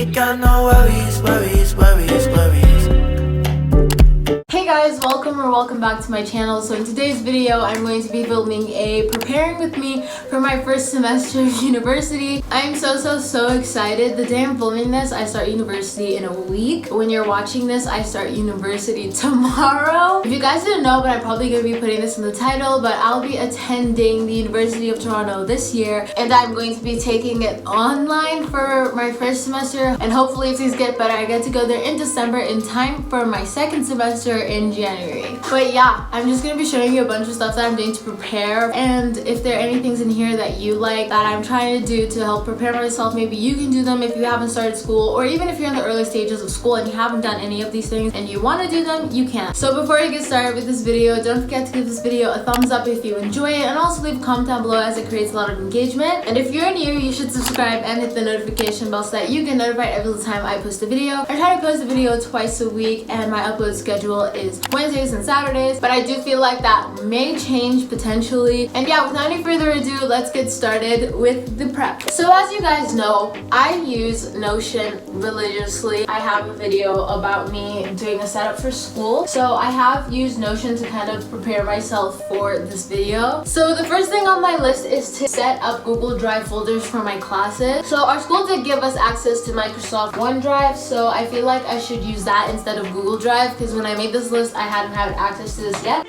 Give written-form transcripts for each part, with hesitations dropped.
ain't got no worries, worries, worries, worries. Hey guys, welcome back to my channel. So in today's video, I'm going to be filming a preparing with me for my first semester of university. I'm so excited. The day I'm filming this, I start university in a week. When you're watching this, I start university tomorrow. If you guys didn't know, but I'm probably going to be putting this in the title, but I'll be attending the University of Toronto this year, and I'm going to be taking it online for my first semester, and hopefully if things get better, I get to go there in December in time for my second semester in January. But yeah, I'm just gonna be showing you a bunch of stuff that I'm doing to prepare, and if there are any things in here that you like that I'm trying to do to help prepare myself, maybe you can do them if you haven't started school, or even if you're in the early stages of school and you haven't done any of these things and you want to do them, you can. So before I get started with this video, don't forget to give this video a thumbs up if you enjoy it, and also leave a comment down below as it creates a lot of engagement. And if you're new, you should subscribe and hit the notification bell so that you get notified every time I post a video. I try to post a video twice a week, and my upload schedule is Wednesdays and Saturdays, but I do feel like that may change potentially. And yeah, without any further ado, let's get started with the prep. So as you guys know, I use Notion religiously. I have a video about me doing a setup for school, so I have used Notion to kind of prepare myself for this video. So the first thing on my list is to set up Google Drive folders for my classes. So our school did give us access to Microsoft OneDrive, so I feel like I should use that instead of Google Drive, because when I made this list, I hadn't had access to this yet.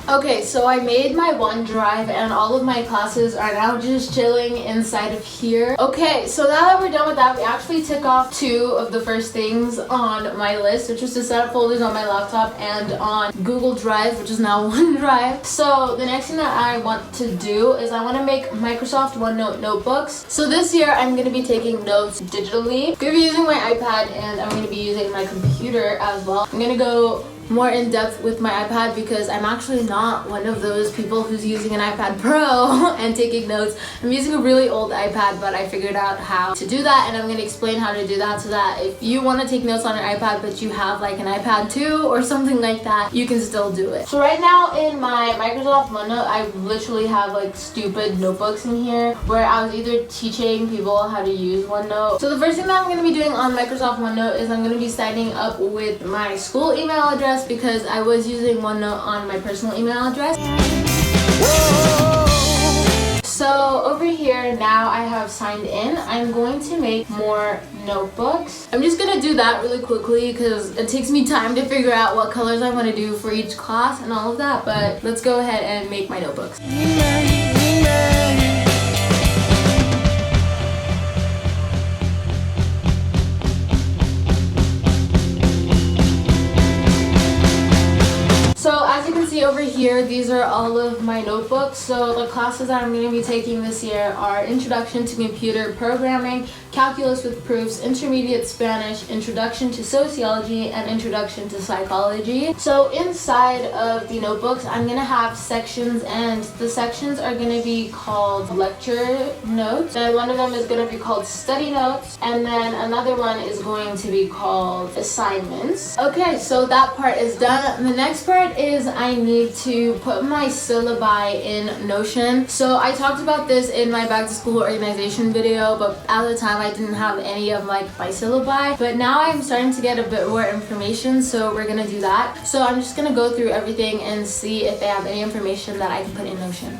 Okay, so I made my OneDrive and all of my classes are now just chilling inside of here. Okay, so now that we're done with that, we actually took off two of the first things on my list, which was to set up folders on my laptop and on Google Drive, which is now OneDrive. So the next thing that I want to do is I want to make Microsoft OneNote notebooks. So this year I'm going to be taking notes digitally. I'm going to be using my iPad, and I'm going to be using my computer as well. I'm going to go more in depth with my iPad because I'm actually not one of those people who's using an iPad Pro and taking notes. I'm using a really old iPad, but I figured out how to do that, and I'm going to explain how to do that so that if you want to take notes on your iPad but you have like an iPad 2 or something like that, you can still do it. So right now in my Microsoft OneNote, I literally have like stupid notebooks in here where I was either teaching people how to use OneNote. So the first thing that I'm going to be doing on Microsoft OneNote is I'm going to be signing up with my school email address, because I was using OneNote on my personal email address. So over here now I have signed in. I'm going to make more notebooks. I'm just gonna do that really quickly because it takes me time to figure out what colors I want to do for each class and all of that, but let's go ahead and make my notebooks. Over here, these are all of my notebooks. So the classes that I'm going to be taking this year are Introduction to Computer Programming, Calculus with Proofs, Intermediate Spanish, Introduction to Sociology, and Introduction to Psychology. So inside of the notebooks, I'm going to have sections, and the sections are going to be called lecture notes, and one of them is going to be called study notes, and then another one is going to be called assignments. Okay, so that part is done. The next part is I need to put my syllabi in Notion. So I talked about this in my back to school organization video, but at the time I didn't have any of like my syllabi, but now I'm starting to get a bit more information, so we're gonna do that. So I'm just gonna go through everything and see if they have any information that I can put in Notion.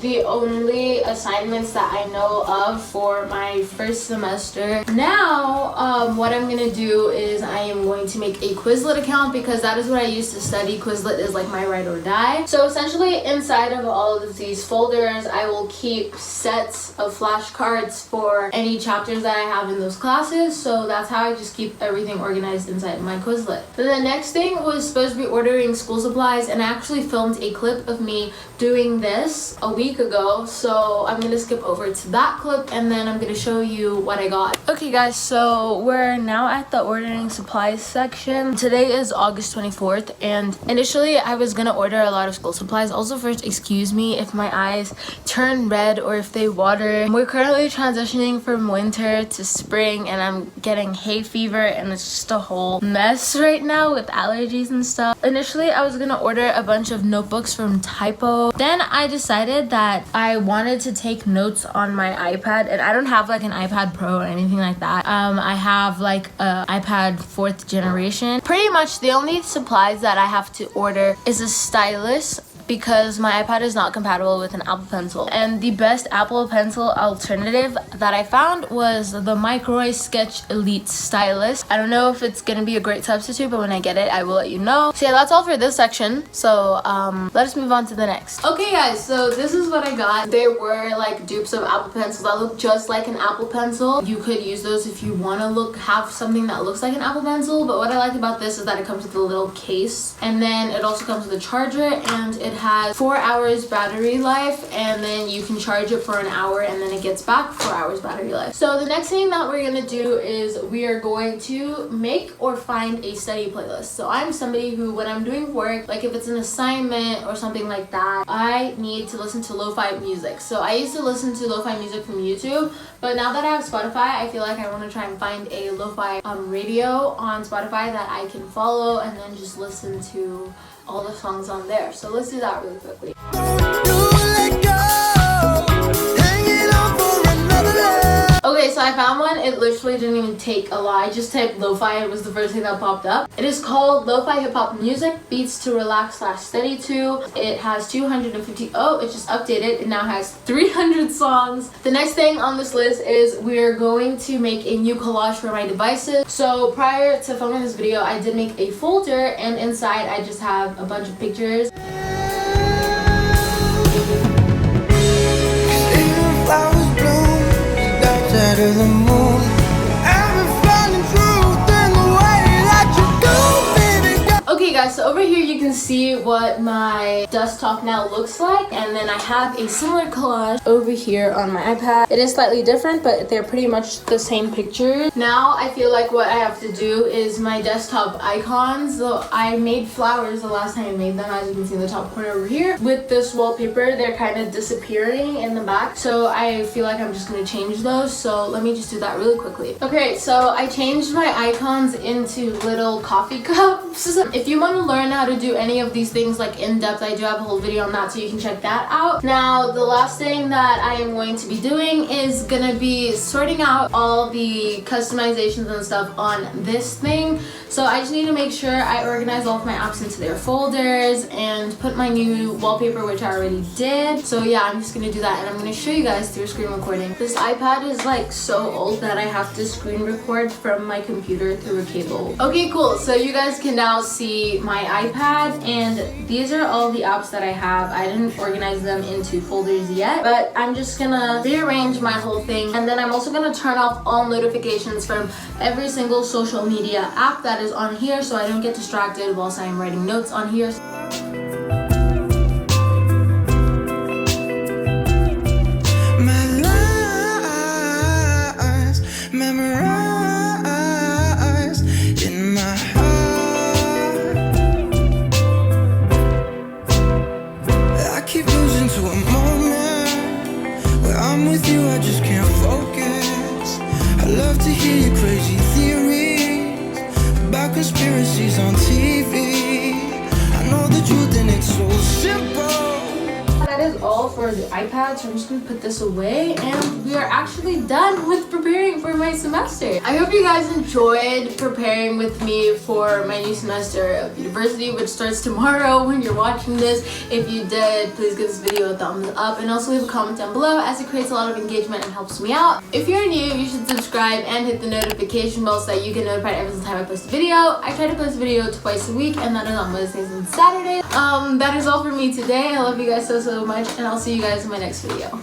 The only assignments that I know of for my first semester. Now, what I'm gonna do is I am going to make a Quizlet account because that is what I used to study. Quizlet is like my ride or die. So essentially inside of all of these folders, I will keep sets of flashcards for any chapters that I have in those classes. So that's how I just keep everything organized inside my Quizlet. Then the next thing was supposed to be ordering school supplies, and I actually filmed a clip of me doing this a week ago, so I'm gonna skip over to that clip and then I'm gonna show you what I got. Okay guys, so we're now at the ordering supplies section. Today is August 24th, and initially I was gonna order a lot of school supplies. Also, first, excuse me if my eyes turn red or if they water. We're currently transitioning from winter to spring and I'm getting hay fever and it's just a whole mess right now with allergies and stuff. Initially I was gonna order a bunch of notebooks from Typo. Then I decided that I wanted to take notes on my iPad, and I don't have like an iPad Pro or anything like that. I have like a iPad 4th generation. Pretty much the only supplies that I have to order is a stylus, because my iPad is not compatible with an Apple Pencil. And the best Apple Pencil alternative that I found was the Microids Sketch Elite Stylus. I don't know if it's gonna be a great substitute, but when I get it, I will let you know. So yeah, that's all for this section. So let us move on to the next. Okay guys, so this is what I got. They were like dupes of Apple Pencils that look just like an Apple Pencil. You could use those if you wanna have something that looks like an Apple Pencil, but what I like about this is that it comes with a little case, and then it also comes with a charger, and it has 4 hours battery life, and then you can charge it for an hour and then it gets back 4 hours battery life. So the next thing that we're gonna do is we are going to make or find a study playlist. So I'm somebody who, when I'm doing work, like if it's an assignment or something like that, I need to listen to lo-fi music. So I used to listen to lo-fi music from YouTube, but now that I have Spotify, I feel like I want to try and find a lo-fi radio on Spotify that I can follow and then just listen to all the songs on there. So let's do that really quickly. Okay, so I found one. It literally didn't even take a lot. I just typed lo-fi. It was the first thing that popped up. It is called Lo-Fi Hip Hop Music, Beats to Relax / Study to. It has 250. Oh, it just updated. It now has 300 songs. The next thing on this list is we're going to make a new collage for my devices. So prior to filming this video, I did make a folder, and inside I just have a bunch of pictures. To the moon, I've been finding truth in the way that you do, baby. Okay guys, so over here you can see what my desktop now looks like, and then I have a similar collage over here on my iPad. It is slightly different, but they're pretty much the same pictures. Now I feel like what I have to do is my desktop icons. So I made flowers the last time I made them, as you can see in the top corner over here. With this wallpaper, they're kind of disappearing in the back, so I feel like I'm just going to change those. So let me just do that really quickly. Okay, so I changed my icons into little coffee cups. If you want to learn how to do any of these things like in depth, I do have a whole video on that, so you can check that out. Now the last thing that I am going to be doing is gonna be sorting out all the customizations and stuff on this thing. So I just need to make sure I organize all of my apps into their folders and put my new wallpaper, which I already did. So yeah, I'm just gonna do that, and I'm gonna show you guys through screen recording. This iPad is like so old that I have to screen record from my computer through a cable. Okay, cool. So you guys can now see my iPad, and these are all the apps that I have. I didn't organize them into folders yet, but I'm just gonna rearrange my whole thing, and then I'm also gonna turn off all notifications from every single social media app that is on here, so I don't get distracted whilst I'm writing notes on here. Conspiracies on TV. I know the truth and it's so simple. That is all for the iPad, so I'm just gonna put this away, and we are actually done with preparing for my semester. I hope you guys enjoyed preparing with me for my new semester of university, which starts tomorrow when you're watching this. If you did, please give this video a thumbs up, and also leave a comment down below, as it creates a lot of engagement and helps me out. If you're new, you should subscribe and hit the notification bell so that you get notified every single time I post a video. I try to post a video twice a week, and that is on Wednesdays and Saturdays. That is all for me today. I love you guys so much, and I'll see you guys in my next video.